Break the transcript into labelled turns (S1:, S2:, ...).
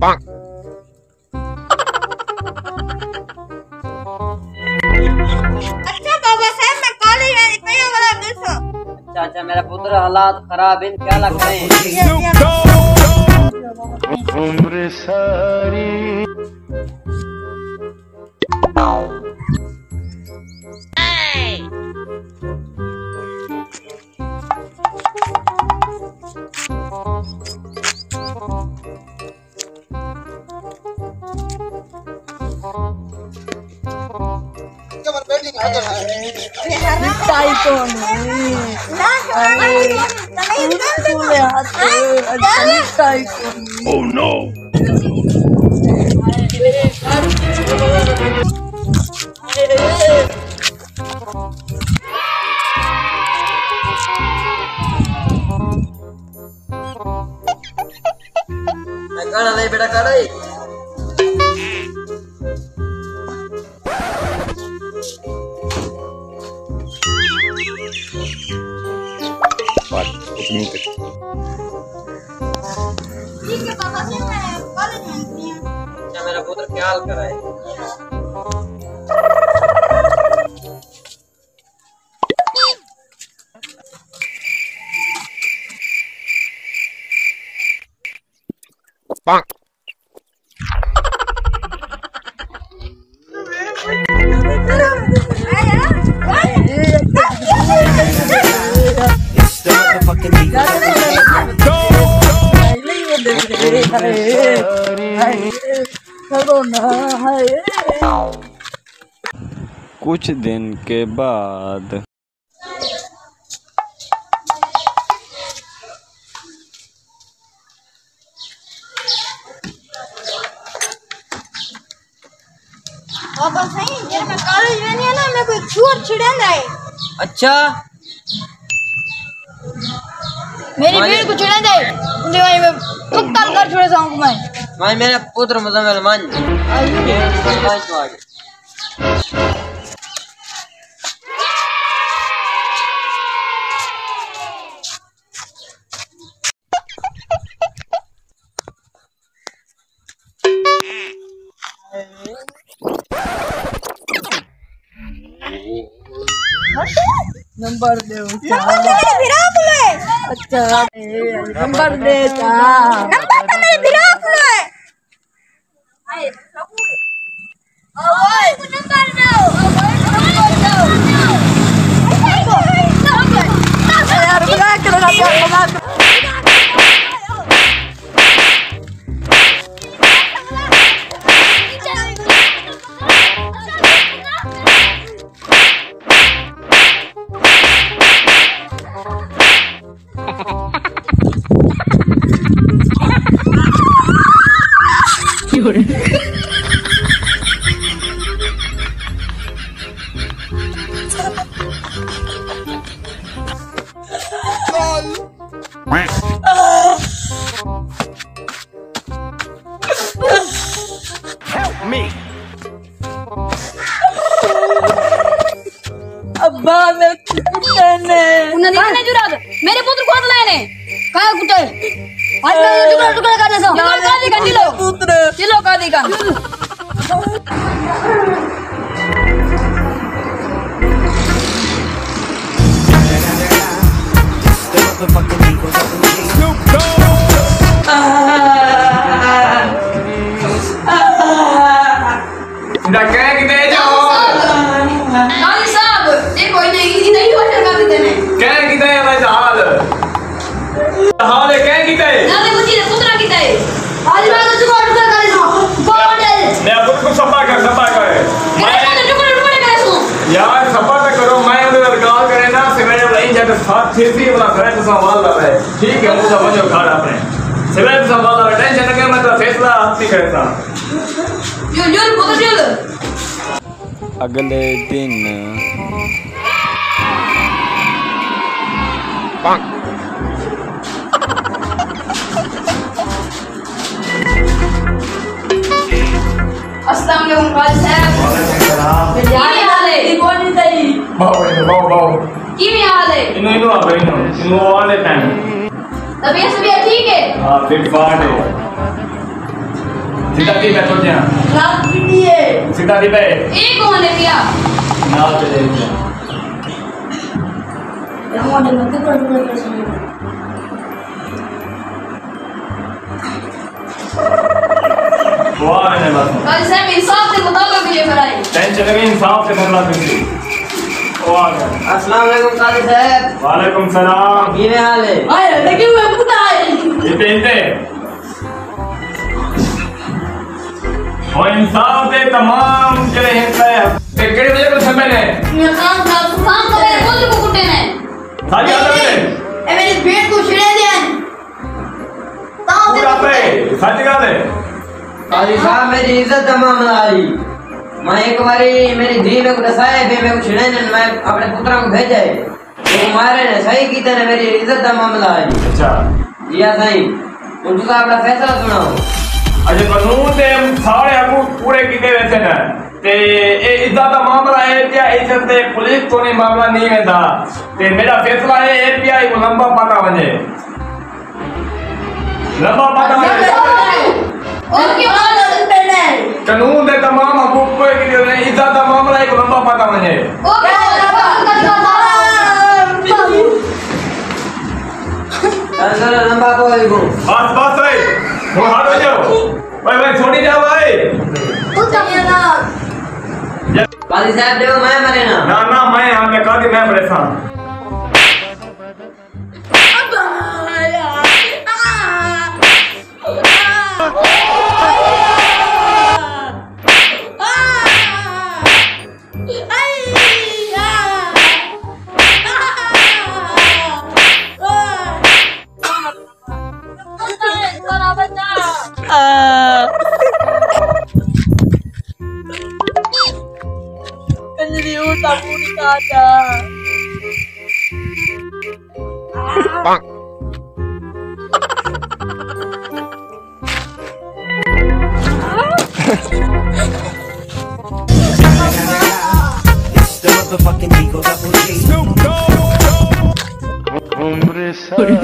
S1: अच्छा बाबा साहब मैं कॉलेज में निकलने वाला मिस हूं।
S2: अच्छा मेरा पुत्र हालात खराब इन क्या लग रहे हैं?
S3: उम्र सारी Oh no!
S2: गाना नहीं बेटा गाना ही।
S1: ठीक है बाबा साहब मैं कॉलेज में निकली हूं।
S2: अच्छा मेरा पुत्र क्या हाल कर रहा है?
S3: कुछ दिन के बाद
S1: बाबा सही जब मैं कॉलेज में नहीं है ना मैं कोई चोर छिड़ेंदा है।
S2: अच्छा
S1: मेरी भीड़ को छिड़ेंदा है दीवाई में कुत्ता कर छोड़े जाऊं मैं
S2: मेरा पुत्र मुजम्मिल मान
S4: नंबर दे
S1: नंबर तो मेरे भिराक लो है।
S4: अच्छा नंबर दे
S1: नंबर तो मेरे भिराक लो है। आए ओए नंबर दो
S4: यार बुला के लगा
S3: help me.
S4: अब्बा मैं कुत्ते ने
S1: उन्हें जुरा दो मेरे पुत्र को हाथ लाए ने कहा कुत्ते आज मैं टुकड़ा टुकड़ा कर देता हूं का दी कर लो
S4: पुत्र
S1: चिलो का दी कर काली साहब देखो इन्हें वाटर कर देते हैं
S5: क्या कीता है भाई हाल हाल है क्या कीता है
S1: ना देखो जी पुत्रा कीता है आज मैं तो टुकड़ा टुकड़ा कर देता हूं बोल दे
S5: मैं आपको कुछ सफा कर
S1: मैं टुकड़ा टुकड़ा कर दूं
S5: यार सफा तो करो मैं उधर कॉल करे ना से मैंने लाइन जाकर साथ छेती वाला करे तो सवाल ला है ठीक है मुझे समझो खाड़ आपने सेवन सवाल ला टेंशन ना मैं तो फैसला आपकी करता
S1: यो बोल दे
S3: अगले दिन
S1: अस्सलाम वालेकुम भाई साहब यार हाल है रिपोर्ट नहीं सही
S5: बाओ
S1: की हाल है
S5: इनो आ गए इनो वाले टाइम
S1: तबीयत सब ठीक है
S5: हां फिट फाट है सीधा दी मैं छोड़ दिया
S4: रात पीटी है
S5: सीधा दी पे
S1: एक कौन ले लिया
S5: ना चले
S1: हमारे में टुकड़ा टुकड़ा कैसे
S5: वाह मैंने बस
S1: काजी साहब इंसाफ से मुताबिक ये कराए
S5: टेंशन लगी इंसाफ से फैसला कीजिए वाह
S2: अस्सलाम वालेकुम काजी साहब।
S5: वालेकुम सलाम
S2: ये हाल है?
S4: आए लगे हुए पुता है
S5: ये पहनते और इंसाफ दे तमाम जरे हिस्सा है ते केड़े वजह को समय ने
S1: ये काम तो मेरे बोल को कुटे ने
S5: साजी आला में
S1: ए मेरी भेड़ को छिड़े देन
S5: पूरा पे सच गल है
S2: काजी साहब मेरी इज्जत का मामला आई। मैं एक बारी मेरी धी में को दसाए थे मैं कुछ नहीं मैं अपने पुत्रा को भेजा है तो मारे ने सही की ने मेरी इज्जत का मामला आई।
S5: अच्छा
S2: जिया सही उन तो अपना फैसला सुनाओ।
S5: अजे कानून दे सारे अगू पूरे कीते वैसे ना ते ए इज्जत का मामला है क्या इज्जत दे पुलिस तो नहीं मामला नहीं वेंदा ते मेरा फैसला है एपीआई को लंबा पाता वने लंबा पाता वने
S1: ओके
S5: कानून दे तमाम हकूक को कीते ने इज्जत का मामला है को लंबा पाता वने
S1: ओके
S2: चलो लंबा को देखो
S5: बस बस भाई वो हाथ हो जाओ भाई छोड़ी जाओ भाई
S2: काजी साहब देखो मैं मरे ना
S5: ना ना मैं यहाँ पे काजी मैं परेशान
S4: कंजरी उठा पूरी काटा
S6: The motherfucking Eagle Double G.
S3: उम्र सारी